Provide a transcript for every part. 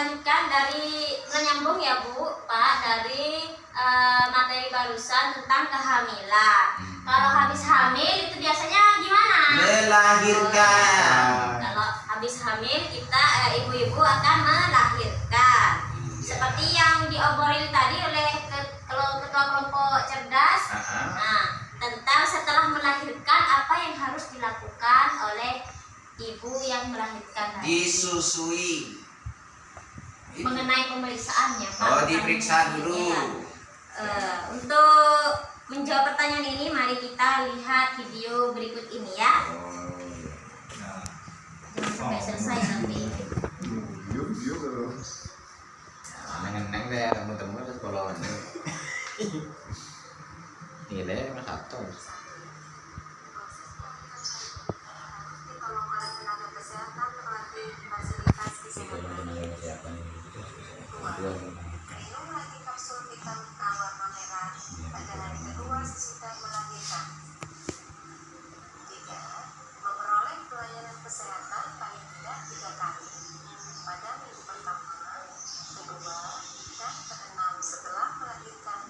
lanjutkan dari menyambung ya Bu, Pak, dari materi barusan tentang kehamilan. Kalau habis hamil itu biasanya gimana? Melahirkan. Kalau habis hamil kita ibu-ibu akan melahirkan. Seperti yang diobrolin tadi oleh ketua kelompok cerdas. Nah, tentang setelah melahirkan apa yang harus dilakukan oleh ibu yang melahirkan tadi. Disusui. Mengenai pemeriksaannya, Pak. Oh, diperiksa dulu. Ya. Untuk menjawab pertanyaan ini, mari kita lihat video berikut ini ya. Jangan sampai selesai nanti. Neng deh, temen-temen ke sekolah ini. Ini deh, mas Sabtu. Memperoleh pelayanan kesehatan paling tidak 3 kali pada minggu pertama, kedua, dan keenam setelah melahirkan.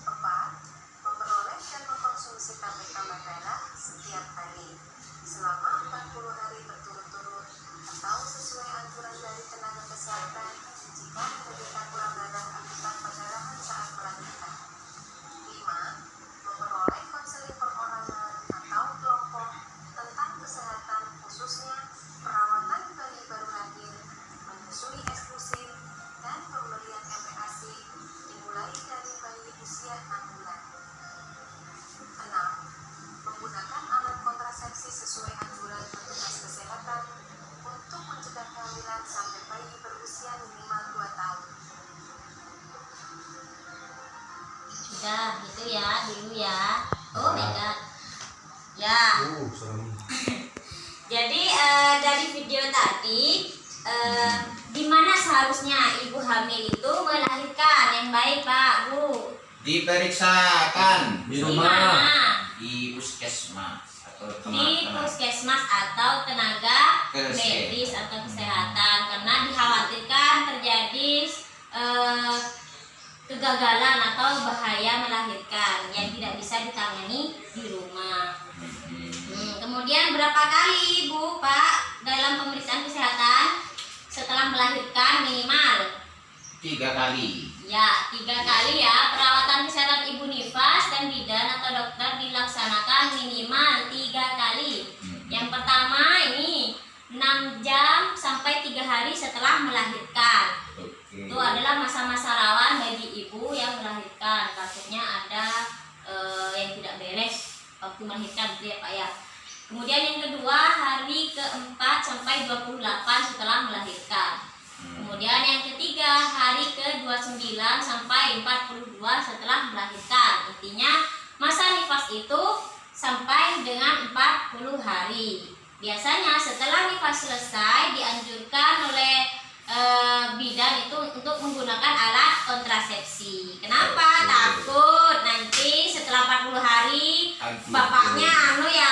4. Memperoleh dan mengkonsumsi tablet tambah darah setiap hari selama 40 hari berturut-turut atau sesuai anjuran dari tenaga kesehatan jika menderita kurang darah akibat perdarahan saat melahirkan. 5. Memperoleh konseling perorangan atau kelompok tentang kesehatan khususnya perawatan bayi baru lahir, menyusui eksklusif, dan pemberian MPASI dimulai dari bayi usia 6 bulan. 6. Menggunakan alat kontrasepsi sesuai anjuran petugas kesehatan untuk mencegah kehamilan sampai bayi berusia minimal 2 tahun. Sudah, itu ya dulu ya. Oh my god. Ya. Jadi dari video tadi di mana seharusnya ibu hamil itu melahirkan yang baik, Pak, Bu? Diperiksakan Di Di rumah. mana? di puskesmas atau Di teman-teman. puskesmas atau tenaga Kesehatan. medis atau kesehatan, karena dikhawatirkan terjadi kegagalan atau bahaya melahirkan yang tidak bisa ditangani di rumah. Kemudian berapa kali Bu, Pak, dalam pemeriksaan kesehatan setelah melahirkan minimal? 3 kali. Ya, 3 kali ya. Perawatan kesehatan ibu nifas dan bidan atau dokter dilaksanakan minimal 3 kali. Yang pertama ini 6 jam sampai 3 hari setelah melahirkan. Itu adalah masa-masa rawan bagi ibu yang melahirkan. Takutnya ada yang tidak beres waktu melahirkan, gitu ya Pak ya. Kemudian yang kedua hari ke-4 sampai 28 setelah melahirkan. Kemudian yang ketiga hari ke-29 sampai 42 setelah melahirkan. Intinya masa nifas itu sampai dengan 40 hari. Biasanya setelah nifas selesai dianjurkan oleh bidan itu untuk menggunakan alat kontrasepsi. Kenapa? Takut nanti setelah 40 hari bapaknya akhirnya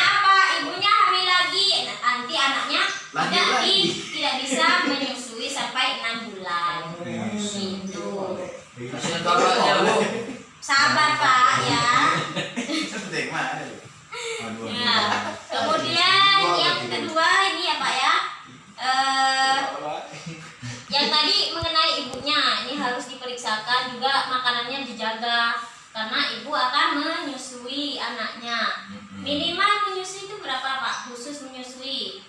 apa? Ibunya hamil lagi. Nanti anaknya tidak bisa menyusui sampai 6 bulan. Gitu. Kasihan bapaknya, Bu. Sabar Pak ya. Cantik mah. Ya. Kemudian yang kedua ini ya Pak ya. Yang tadi mengenai ibunya, ini harus diperiksakan juga makanannya dijaga karena ibu akan menyusui anaknya. Minimal menyusui itu berapa Pak? Khusus menyusui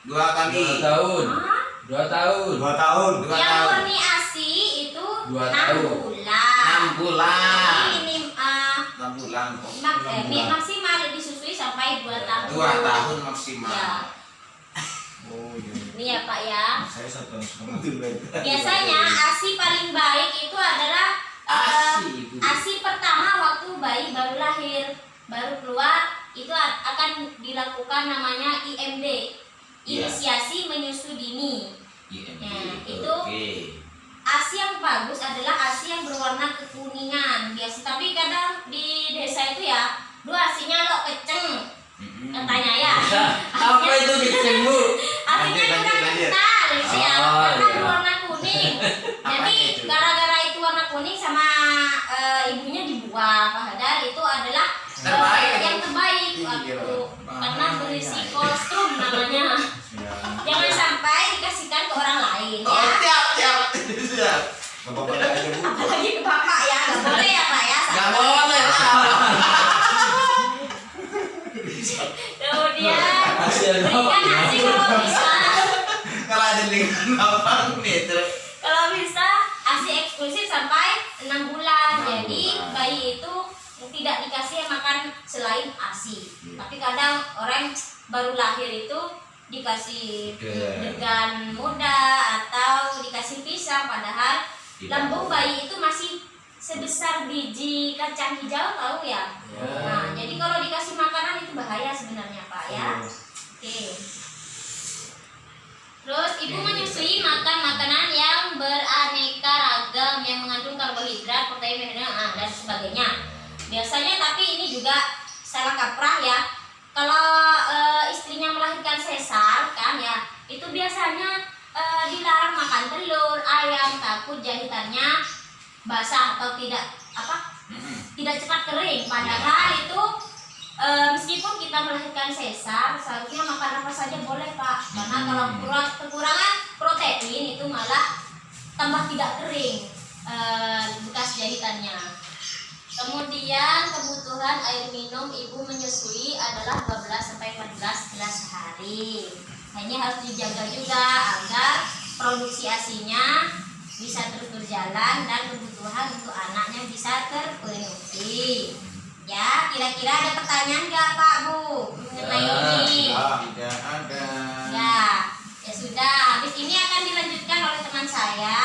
2 kali. 2 tahun. Hah? 2 tahun. 2 tahun. 2 Yang tahun. murni ASI itu 2 6 tahun. bulan. 6 bulan. Ini 6 bulan kok. maksimal disusui sampai 2 tahun. 2 tahun maksimal. Ya. Oh iya. Ini ya Pak ya. Saya 1,5 tahun. Biasanya ASI paling baik itu adalah ASI, Bu. ASI pertama waktu bayi baru lahir, baru keluar itu akan dilakukan namanya IMD. Iya. Inisiasi menyusui dini. IMD. Nah, itu Oke. ASI yang bagus adalah ASI yang berwarna kekuningan. Biasa tapi kadang di desa itu ya, ASInya lo keceng. Katanya ya. Apa itu keceng, Bu? ASInya Jadi itu? gara-gara itu warna kuning sama ibunya dibuang, padahal itu adalah Terbaik itu. yang terbaik Iya, waktu Bang. karena berisi kolostrum namanya. Ya. Jangan sampai dikasihkan ke orang lain Oh, ya. siap. Gak apa-apa aja Bu. Apalagi ke bapak ya, nggak boleh ya pak ya. Gak boleh. Kemudian Kasihan berikan nasi kalau bisa. Kalau ada dengan abang nih terus. Kalau bisa ASI eksklusif sampai 6 bulan. 6 Jadi bulan. bayi itu tidak dikasih makan selain ASI. Iya. Tapi kadang orang baru lahir itu dikasih Degan. degan muda atau dikasih pisang, padahal Tidak. lambung bayi itu masih sebesar biji kacang hijau, tahu ya? Ya. Nah, jadi kalau dikasih makanan itu bahaya sebenarnya Pak ya. Oh. Oke. Terus ibu menyusui makan makanan yang beraneka ragam yang mengandung karbohidrat, protein, dan sebagainya. Biasanya tapi ini juga salah kaprah ya. Kalau istrinya melahirkan sesar kan ya, itu biasanya dilarang makan telur, ayam, takut jahitannya basah atau tidak tidak cepat kering. Padahal itu meskipun kita melahirkan sesar, seharusnya makan apa saja boleh Pak. Karena kalau kekurangan protein itu malah tambah tidak kering bekas jahitannya. Kemudian kebutuhan air minum ibu menyusui adalah 12-14 gelas sehari. Nah, ini harus dijaga juga agar produksi ASI-nya bisa terus berjalan dan kebutuhan untuk anaknya bisa terpenuhi. Ya, kira-kira ada pertanyaan nggak Pak Bu mengenai ini? Tidak ada. Ya, ya sudah. Habis ini akan dilanjutkan oleh teman saya